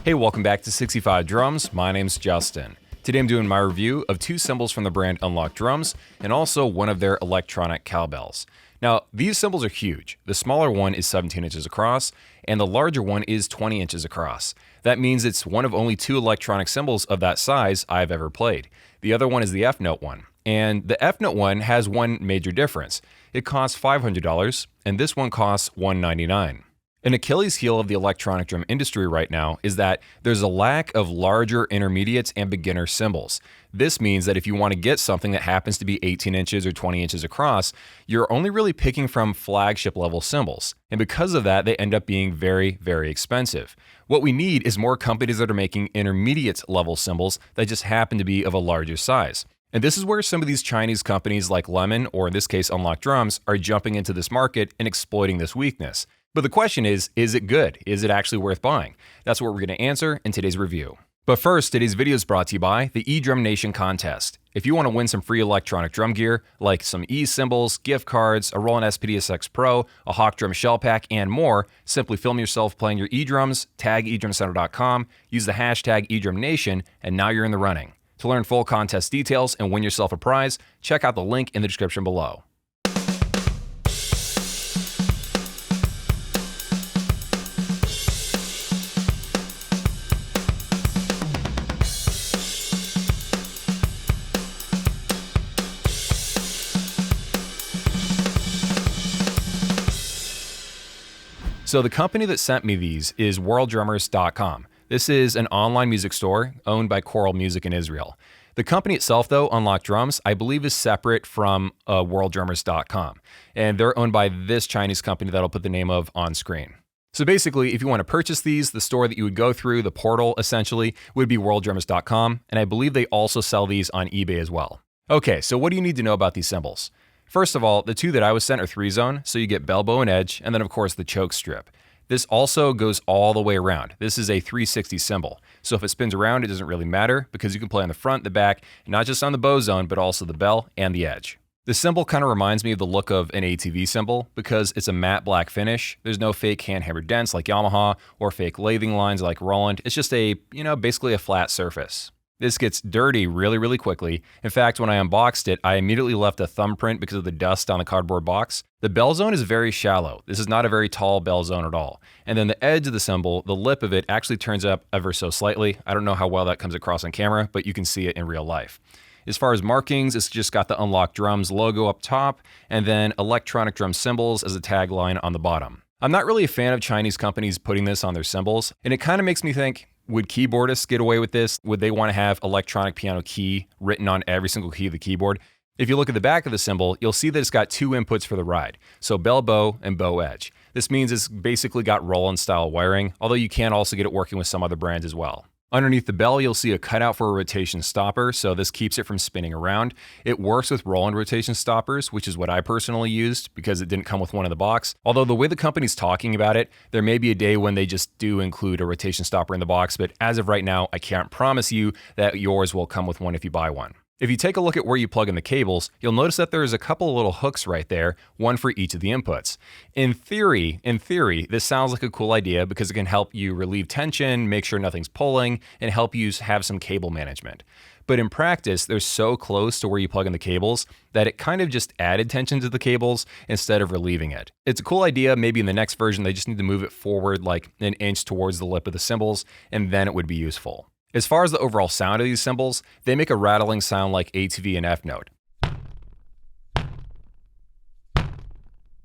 Hey, welcome back to 65 Drums. My name's Justin. Today I'm doing my review of two cymbals from the brand Unlock Drums and also one of their electronic cowbells. Now, these cymbals are huge. The smaller one is 17 inches across and the larger one is 20 inches across. That means it's one of only two electronic cymbals of that size I've ever played. The other one is the F-Note one. And the F-Note one has one major difference. It costs $500 and this one costs $199. An Achilles heel of the electronic drum industry right now is that there's a lack of larger intermediates and beginner cymbals. This means that if you want to get something that happens to be 18 inches or 20 inches across, you're only really picking from flagship level cymbals. And because of that, they end up being very, very expensive. What we need is more companies that are making intermediate level cymbals that just happen to be of a larger size. And this is where some of these Chinese companies like Lemon, or in this case Unlock Drums, are jumping into this market and exploiting this weakness. But the question is it good? Is it actually worth buying? That's what we're going to answer in today's review. But first, today's video is brought to you by the Edrum Nation contest. If you want to win some free electronic drum gear, like some cymbals, gift cards, a Roland SPDSX Pro, a Hawk Drum shell pack, and more, simply film yourself playing your eDrums, tag EdrumCenter.com, use the hashtag EdrumNation, and now you're in the running. To learn full contest details and win yourself a prize, check out the link in the description below. So the company that sent me these is worlddrummers.com. This is an online music store owned by Choral Music in Israel. The company itself, though, Unlock Drums, I believe is separate from worlddrummers.com. And they're owned by this Chinese company that I'll put the name of on screen. So basically, if you want to purchase these, the store that you would go through, the portal essentially, would be worlddrummers.com. And I believe they also sell these on eBay as well. Okay, so what do you need to know about these cymbals? First of all, the two that I was sent are 3-zone, so you get bell, bow, and edge, and then of course the choke strip. This also goes all the way around. This is a 360 cymbal, so if it spins around, it doesn't really matter because you can play on the front, the back, and not just on the bow zone, but also the bell and the edge. The cymbal kind of reminds me of the look of an ATV cymbal because it's a matte black finish. There's no fake hand-hammered dents like Yamaha or fake lathing lines like Roland. It's just basically a flat surface. This gets dirty really, really quickly. In fact, when I unboxed it, I immediately left a thumbprint because of the dust on the cardboard box. The bell zone is very shallow. This is not a very tall bell zone at all. And then the edge of the cymbal, the lip of it, actually turns up ever so slightly. I don't know how well that comes across on camera, but you can see it in real life. As far as markings, it's just got the Unlock Drums logo up top, and then electronic drum cymbals as a tagline on the bottom. I'm not really a fan of Chinese companies putting this on their cymbals, and it kind of makes me think, would keyboardists get away with this? Would they want to have electronic piano key written on every single key of the keyboard? If you look at the back of the cymbal, you'll see that it's got two inputs for the ride. So bell bow and bow edge. This means it's basically got Roland style wiring, although you can also get it working with some other brands as well. Underneath the bell, you'll see a cutout for a rotation stopper, so this keeps it from spinning around. It works with Roland rotation stoppers, which is what I personally used because it didn't come with one in the box. Although the way the company's talking about it, there may be a day when they just do include a rotation stopper in the box, but as of right now, I can't promise you that yours will come with one if you buy one. If you take a look at where you plug in the cables, you'll notice that there's a couple of little hooks right there, one for each of the inputs. In theory, this sounds like a cool idea because it can help you relieve tension, make sure nothing's pulling, and help you have some cable management. But in practice, they're so close to where you plug in the cables that it kind of just added tension to the cables instead of relieving it. It's a cool idea. Maybe in the next version, they just need to move it forward like an inch towards the lip of the cymbals, and then it would be useful. As far as the overall sound of these cymbals, they make a rattling sound like ATV and F-Note.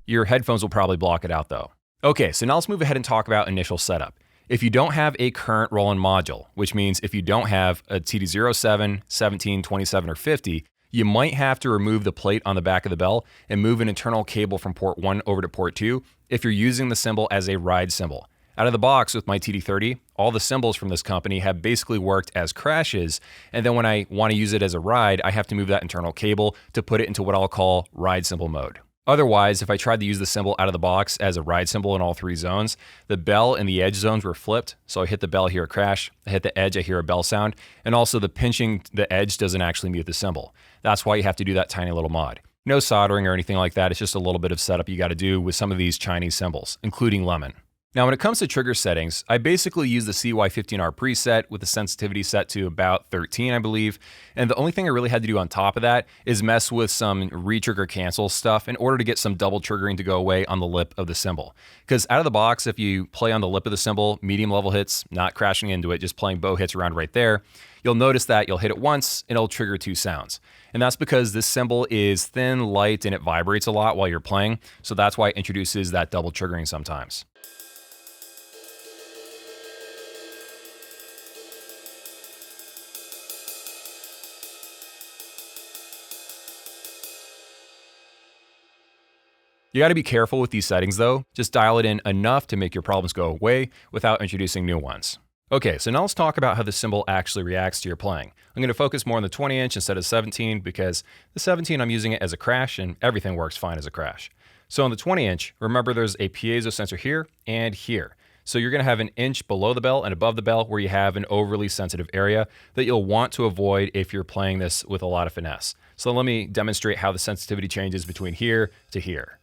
Your headphones will probably block it out though. Okay, so now let's move ahead and talk about initial setup. If you don't have a current Roland module, which means if you don't have a TD07, 17, 27, or 50, you might have to remove the plate on the back of the bell and move an internal cable from port 1 over to port 2 if you're using the cymbal as a ride cymbal. Out of the box with my TD30, all the cymbals from this company have basically worked as crashes, and then when I want to use it as a ride, I have to move that internal cable to put it into what I'll call ride cymbal mode. Otherwise, if I tried to use the cymbal out of the box as a ride cymbal in all three zones, the bell and the edge zones were flipped. So I hit the bell, I hear a crash. I hit the edge, I hear a bell sound. And also the pinching the edge doesn't actually mute the cymbal. That's why you have to do that tiny little mod. No soldering or anything like that. It's just a little bit of setup you got to do with some of these Chinese cymbals, including Lemon. Now, when it comes to trigger settings, I basically use the CY15R preset with the sensitivity set to about 13, I believe. And the only thing I really had to do on top of that is mess with some re-trigger cancel stuff in order to get some double triggering to go away on the lip of the cymbal. Because out of the box, if you play on the lip of the cymbal, medium level hits, not crashing into it, just playing bow hits around right there, you'll notice that you'll hit it once and it'll trigger 2 sounds. And that's because this cymbal is thin, light, and it vibrates a lot while you're playing. So that's why it introduces that double triggering sometimes. You got to be careful with these settings though. Just dial it in enough to make your problems go away without introducing new ones. Okay, so now let's talk about how the cymbal actually reacts to your playing. I'm going to focus more on the 20-inch instead of 17 because the 17 I'm using it as a crash and everything works fine as a crash. So on the 20-inch, remember there's a piezo sensor here and here. So you're going to have an inch below the bell and above the bell where you have an overly sensitive area that you'll want to avoid if you're playing this with a lot of finesse. So let me demonstrate how the sensitivity changes between here to here.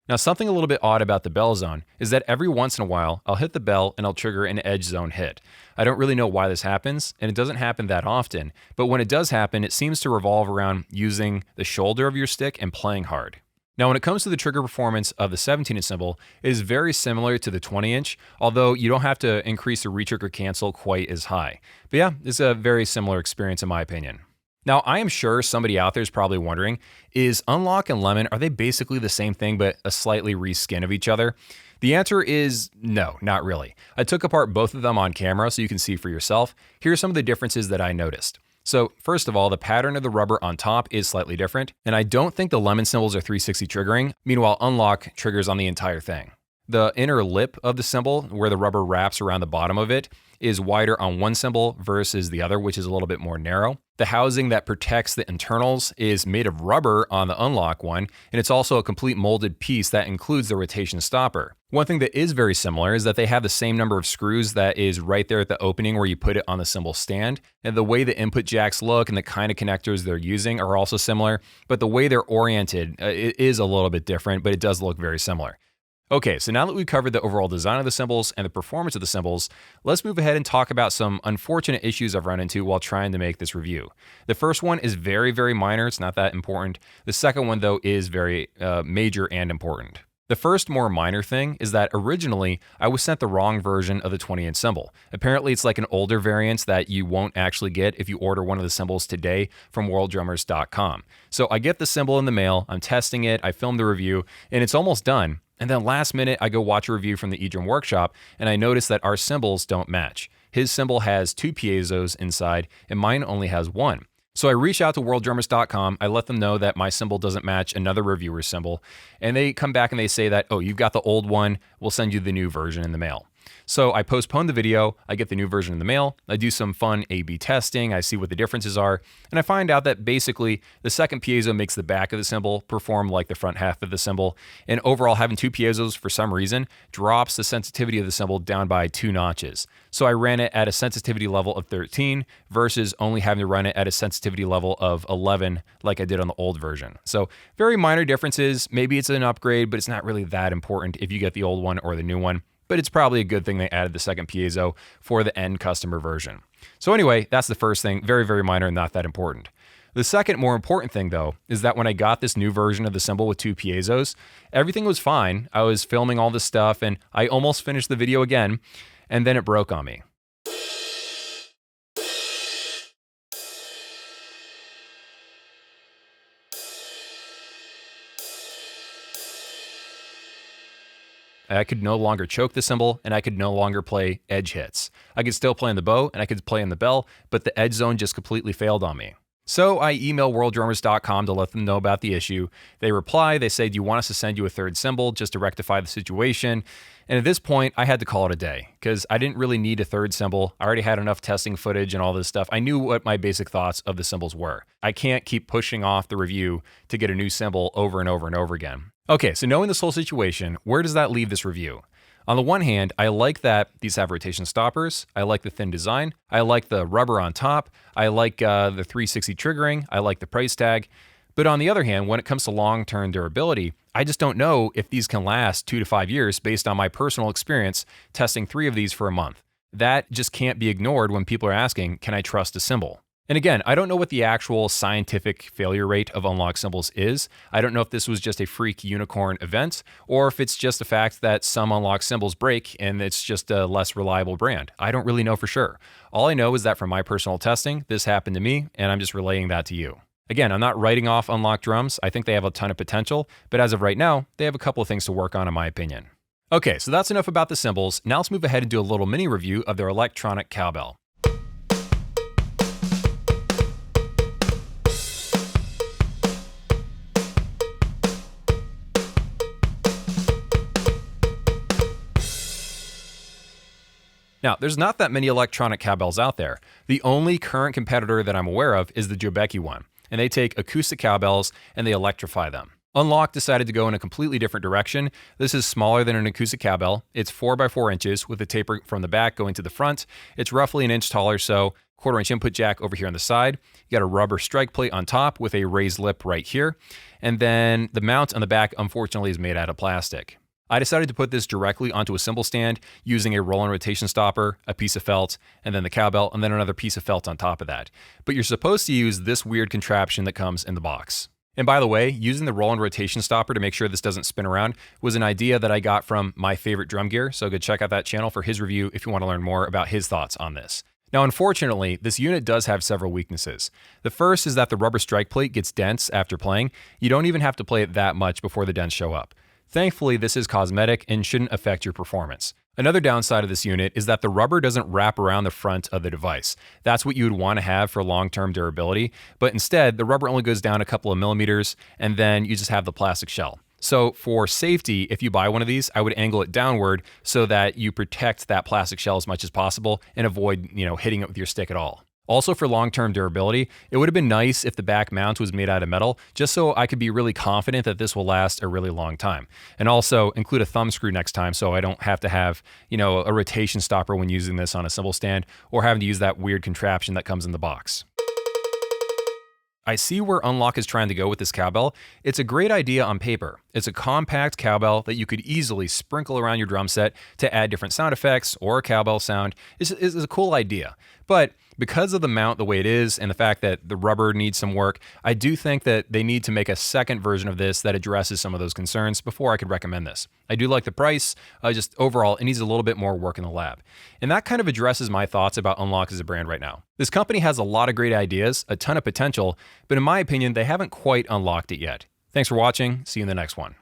Now, something a little bit odd about the bell zone is that every once in a while, I'll hit the bell and I'll trigger an edge zone hit. I don't really know why this happens, and it doesn't happen that often, but when it does happen, it seems to revolve around using the shoulder of your stick and playing hard. Now, when it comes to the trigger performance of the 17-inch cymbal, it is very similar to the 20-inch, although you don't have to increase the re-trigger cancel quite as high. But yeah, it's a very similar experience in my opinion. Now, I am sure somebody out there is probably wondering, is Unlock and Lemon, are they basically the same thing but a slightly reskin of each other? The answer is no, not really. I took apart both of them on camera so you can see for yourself. Here are some of the differences that I noticed. So first of all, the pattern of the rubber on top is slightly different, and I don't think the Lemon cymbals are 360 triggering. Meanwhile, Unlock triggers on the entire thing. The inner lip of the cymbal, where the rubber wraps around the bottom of it, is wider on one cymbal versus the other, which is a little bit more narrow. The housing that protects the internals is made of rubber on the Unlock one, and it's also a complete molded piece that includes the rotation stopper. One thing that is very similar is that they have the same number of screws that is right there at the opening where you put it on the cymbal stand, and the way the input jacks look and the kind of connectors they're using are also similar, but the way they're oriented it is a little bit different, but it does look very similar. Okay, so now that we've covered the overall design of the cymbals and the performance of the cymbals, let's move ahead and talk about some unfortunate issues I've run into while trying to make this review. The first one is very, very minor. It's not that important. The second one, though, is very major and important. The first more minor thing is that originally I was sent the wrong version of the 20-inch cymbal. Apparently it's like an older variant that you won't actually get if you order one of the cymbals today from worlddrummers.com. So I get the cymbal in the mail, I'm testing it, I filmed the review, and it's almost done. And then last minute, I go watch a review from the Edrum workshop, and I notice that our cymbals don't match. His cymbal has 2 piezos inside, and mine only has 1. So I reach out to worlddrummers.com, I let them know that my cymbal doesn't match another reviewer's cymbal, and they come back and they say that, oh, you've got the old one, we'll send you the new version in the mail. So I postpone the video, I get the new version in the mail, I do some fun A/B testing, I see what the differences are, and I find out that basically the second piezo makes the back of the cymbal perform like the front half of the cymbal, and overall having 2 piezos for some reason drops the sensitivity of the cymbal down by 2 notches. So I ran it at a sensitivity level of 13 versus only having to run it at a sensitivity level of 11 like I did on the old version. So very minor differences, maybe it's an upgrade, but it's not really that important if you get the old one or the new one. But it's probably a good thing they added the second piezo for the end customer version. So anyway, that's the first thing, very, very minor and not that important. The second more important thing though, is that when I got this new version of the cymbal with 2 piezos, everything was fine. I was filming all this stuff and I almost finished the video again, and then it broke on me. I could no longer choke the cymbal, and I could no longer play edge hits. I could still play in the bow, and I could play in the bell, but the edge zone just completely failed on me. So I email worlddrummers.com to let them know about the issue. They reply, they say, do you want us to send you a third cymbal just to rectify the situation? And at this point, I had to call it a day because I didn't really need a third cymbal. I already had enough testing footage and all this stuff. I knew what my basic thoughts of the cymbals were. I can't keep pushing off the review to get a new cymbal over and over and over again. Okay, so knowing this whole situation, where does that leave this review? On the one hand, I like that these have rotation stoppers. I like the thin design. I like the rubber on top. I like the 360 triggering. I like the price tag. But on the other hand, when it comes to long-term durability, I just don't know if these can last 2 to 5 years based on my personal experience testing 3 of these for a month. That just can't be ignored when people are asking, can I trust a cymbal? And again, I don't know what the actual scientific failure rate of unlocked cymbals is. I don't know if this was just a freak unicorn event, or if it's just the fact that some unlocked cymbals break and it's just a less reliable brand. I don't really know for sure. All I know is that from my personal testing, this happened to me, and I'm just relaying that to you. Again, I'm not writing off unlocked drums. I think they have a ton of potential, but as of right now, they have a couple of things to work on in my opinion. Okay, so that's enough about the cymbals. Now let's move ahead and do a little mini review of their electronic cowbell. Now, there's not that many electronic cowbells out there. The only current competitor that I'm aware of is the Jobeki one, and they take acoustic cowbells and they electrify them. Unlock decided to go in a completely different direction. This is smaller than an acoustic cowbell. It's 4 by 4 inches with a taper from the back going to the front. It's roughly an inch taller, so 1/4 inch input jack over here on the side. You got a rubber strike plate on top with a raised lip right here. And then the mount on the back, unfortunately, is made out of plastic. I decided to put this directly onto a cymbal stand using a roll-on rotation stopper, a piece of felt, and then the cowbell, and then another piece of felt on top of that. But you're supposed to use this weird contraption that comes in the box. And by the way, using the roll-on rotation stopper to make sure this doesn't spin around was an idea that I got from My Favorite Drum Gear, so go check out that channel for his review if you want to learn more about his thoughts on this. Now, unfortunately, this unit does have several weaknesses. The first is that the rubber strike plate gets dense after playing. You don't even have to play it that much before the dents show up. Thankfully, this is cosmetic and shouldn't affect your performance. Another downside of this unit is that the rubber doesn't wrap around the front of the device. That's what you would want to have for long-term durability, but instead, the rubber only goes down a couple of millimeters, and then you just have the plastic shell. So for safety, if you buy one of these, I would angle it downward so that you protect that plastic shell as much as possible and avoid, hitting it with your stick at all. Also, for long-term durability, it would have been nice if the back mount was made out of metal, just so I could be really confident that this will last a really long time. And also include a thumb screw next time so I don't have to have, a rotation stopper when using this on a cymbal stand or having to use that weird contraption that comes in the box. I see where Unlock is trying to go with this cowbell. It's a great idea on paper. It's a compact cowbell that you could easily sprinkle around your drum set to add different sound effects or a cowbell sound. It's a cool idea. But because of the mount the way it is and the fact that the rubber needs some work, I do think that they need to make a second version of this that addresses some of those concerns before I could recommend this. I do like the price, just overall, it needs a little bit more work in the lab. And that kind of addresses my thoughts about Unlock as a brand right now. This company has a lot of great ideas, a ton of potential, but in my opinion, they haven't quite unlocked it yet. Thanks for watching. See you in the next one.